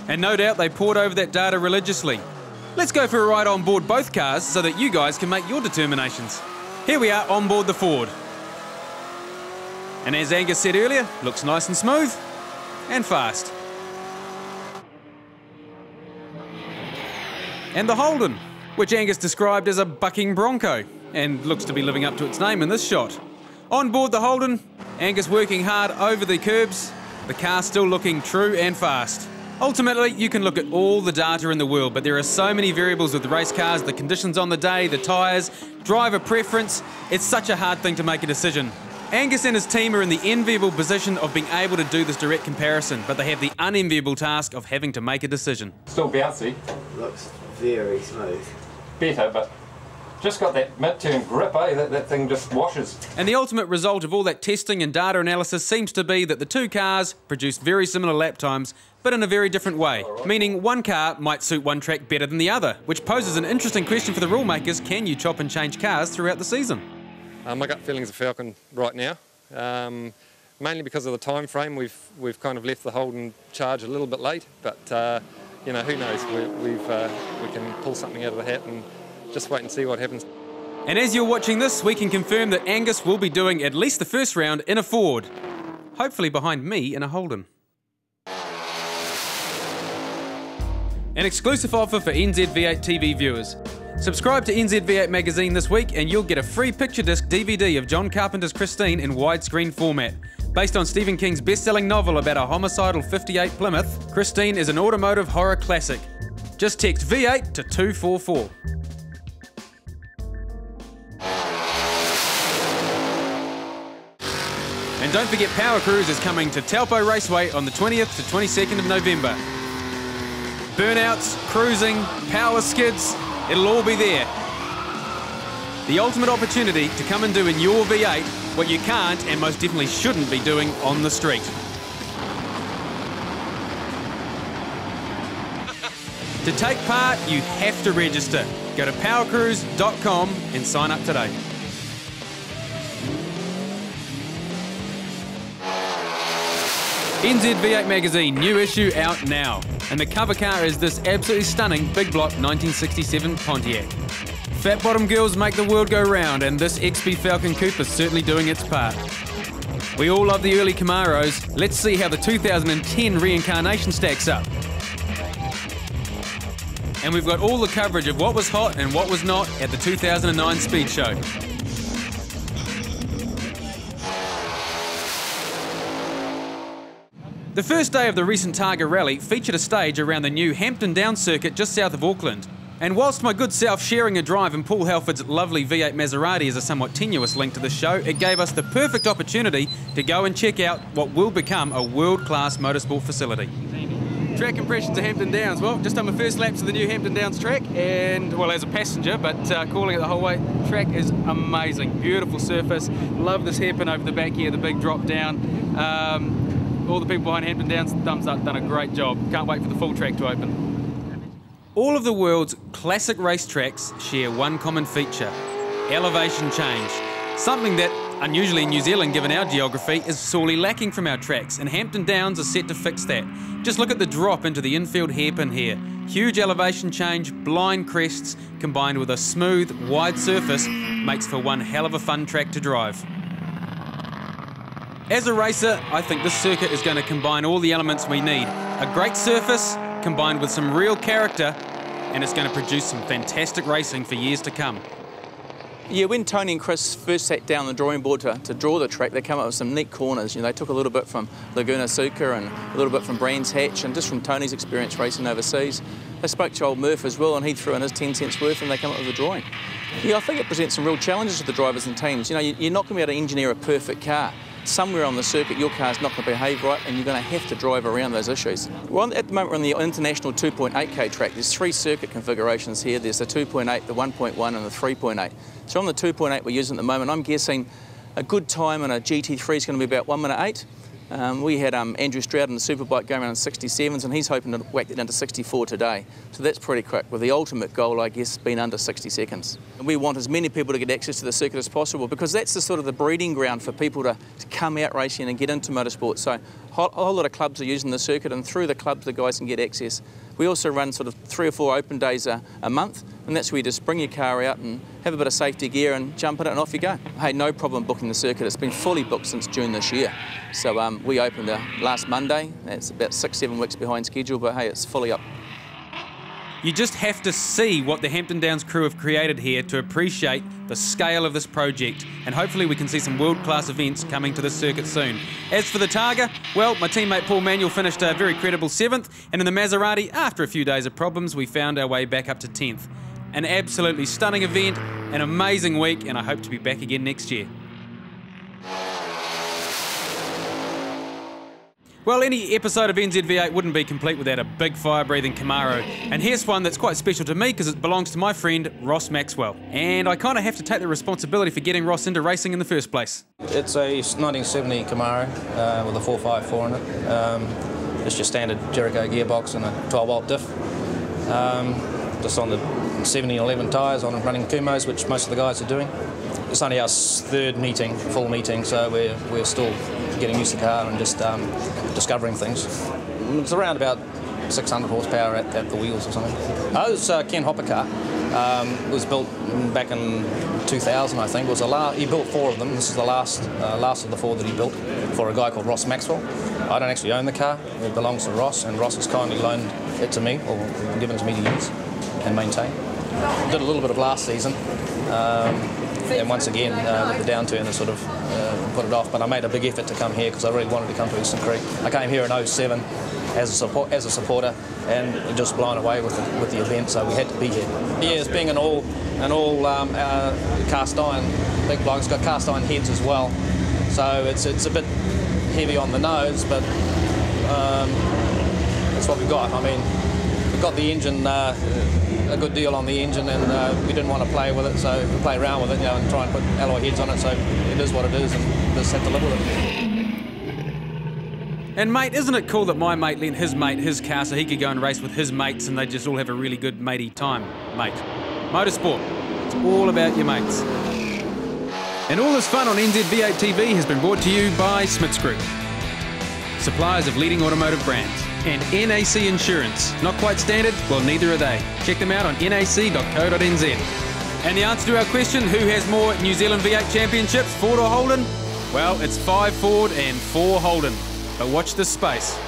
And no doubt they poured over that data religiously. Let's go for a ride on board both cars so that you guys can make your determinations. Here we are on board the Ford. And as Angus said earlier, looks nice and smooth and fast. And the Holden, which Angus described as a bucking bronco, and looks to be living up to its name in this shot. On board the Holden, Angus working hard over the curbs, the car still looking true and fast. Ultimately, you can look at all the data in the world, but there are so many variables with the race cars, the conditions on the day, the tyres, driver preference. It's such a hard thing to make a decision. Angus and his team are in the enviable position of being able to do this direct comparison, but they have the unenviable task of having to make a decision. Still bouncy. Looks very smooth. Better, but just got that mid-turn grip, eh? That thing just washes. And the ultimate result of all that testing and data analysis seems to be that the two cars produce very similar lap times, but in a very different way. Meaning one car might suit one track better than the other, which poses an interesting question for the rule makers. Can you chop and change cars throughout the season? My gut feeling is a Falcon right now, mainly because of the time frame. We've kind of left the Holden charge a little bit late, but you know, who knows? We can pull something out of the hat and just wait and see what happens. And as you're watching this, we can confirm that Angus will be doing at least the first round in a Ford, hopefully behind me in a Holden. An exclusive offer for NZV8 TV viewers. Subscribe to NZV8 magazine this week and you'll get a free picture disc DVD of John Carpenter's Christine in widescreen format. Based on Stephen King's best-selling novel about a homicidal 58 Plymouth, Christine is an automotive horror classic. Just text V8 to 244. And don't forget Power Cruise is coming to Taupo Raceway on the 20th to 22nd of November. Burnouts, cruising, power skids, it'll all be there. The ultimate opportunity to come and do in your V8 what you can't and most definitely shouldn't be doing on the street. To take part, you have to register. Go to powercruise.com and sign up today. NZV8 magazine, new issue out now. And the cover car is this absolutely stunning big block 1967 Pontiac. Fat bottom girls make the world go round, and this XP Falcon Coupe is certainly doing its part. We all love the early Camaros. Let's see how the 2010 reincarnation stacks up. And we've got all the coverage of what was hot and what was not at the 2009 Speed Show. The first day of the recent Targa rally featured a stage around the new Hampton Downs circuit just south of Auckland. And whilst my good self sharing a drive in Paul Halford's lovely V8 Maserati is a somewhat tenuous link to this show, it gave us the perfect opportunity to go and check out what will become a world-class motorsport facility. Track impressions of Hampton Downs. Well, just done my first laps of the new Hampton Downs track, and well, as a passenger, but calling it the whole way. Track is amazing, beautiful surface. Love this hairpin over the back here, the big drop down. All the people behind Hampton Downs, thumbs up, done a great job. Can't wait for the full track to open. All of the world's classic racetracks share one common feature: elevation change. Something that, unusually in New Zealand given our geography, is sorely lacking from our tracks, and Hampton Downs is set to fix that. Just look at the drop into the infield hairpin here. Huge elevation change, blind crests, combined with a smooth, wide surface, makes for one hell of a fun track to drive. As a racer, I think this circuit is going to combine all the elements we need. A great surface, combined with some real character, and it's going to produce some fantastic racing for years to come. Yeah, when Tony and Chris first sat down on the drawing board to draw the track, they came up with some neat corners. You know, they took a little bit from Laguna Seca and a little bit from Brands Hatch, and just from Tony's experience racing overseas. They spoke to old Murph as well, and he threw in his 10 cents worth, and they came up with a drawing. Yeah, I think it presents some real challenges to the drivers and teams. You know, you're not going to be able to engineer a perfect car. Somewhere on the circuit, your car's not going to behave right, and you're going to have to drive around those issues. Well, at the moment, we're on the international 2.8k track. There's 3 circuit configurations here. There's the 2.8, the 1.1, and the 3.8. So on the 2.8 we're using at the moment, I'm guessing a good time on a GT3 is going to be about 1:08. We had Andrew Stroud in the Superbike going around in 67s, and he's hoping to whack it down to 64 today. So that's pretty quick, with the ultimate goal, I guess, being under 60 seconds. And we want as many people to get access to the circuit as possible, because that's the sort of the breeding ground for people to come out racing and get into motorsport. So a whole lot of clubs are using the circuit, and through the clubs the guys can get access. We also run sort of 3 or 4 open days a month, and that's where you just bring your car out and have a bit of safety gear and jump in it and off you go. Hey, no problem booking the circuit. It's been fully booked since June this year. So we opened last Monday. That's about 6-7 weeks behind schedule, but hey, it's fully up. You just have to see what the Hampton Downs crew have created here to appreciate the scale of this project, and hopefully we can see some world-class events coming to this circuit soon. As for the Targa, well, my teammate Paul Manuel finished a very credible 7th, and in the Maserati, after a few days of problems, we found our way back up to 10th. An absolutely stunning event, an amazing week, and I hope to be back again next year. Well, any episode of NZV8 wouldn't be complete without a big fire-breathing Camaro. And here's one that's quite special to me because it belongs to my friend Ross Maxwell. And I kind of have to take the responsibility for getting Ross into racing in the first place. It's a 1970 Camaro with a 454 in it. It's your standard Jericho gearbox and a 12-volt diff. Just on the 70-11 tyres on running Kumos, which most of the guys are doing. It's only our 3rd meeting, full meeting, so we're still getting used to the car and just discovering things. It's around about 600 horsepower at the wheels or something. Oh, it's a Ken Hopper car. It was built back in 2000, I think. He built 4 of them. This is the last of the 4 that he built for a guy called Ross Maxwell. I don't actually own the car. It belongs to Ross, and Ross has kindly loaned it to me, or given it to me to use and maintain. Did a little bit of last season. And once again, with the downturn, I sort of put it off. But I made a big effort to come here because I really wanted to come to Eastern Creek. I came here in 07 as a supporter, and just blown away with the event. So we had to be here. Yeah, it's being an all cast iron big block. It's got cast iron heads as well. So it's a bit heavy on the nose, but that's what we've got. I mean, we've got the engine. A good deal on the engine, and we didn't want to play with it, so we play around with it, and try and put alloy heads on it, so it is what it is, and just have to live with it. And mate, isn't it cool that my mate lent his mate his car so he could go and race with his mates and they just all have a really good matey time, mate? Motorsport, it's all about your mates. And all this fun on NZV8 TV has been brought to you by Smith's Group, suppliers of leading automotive brands. And NAC Insurance. Not quite standard? Well, neither are they. Check them out on nac.co.nz. And the answer to our question, who has more New Zealand V8 championships, Ford or Holden? Well, it's 5 Ford and 4 Holden. But watch this space.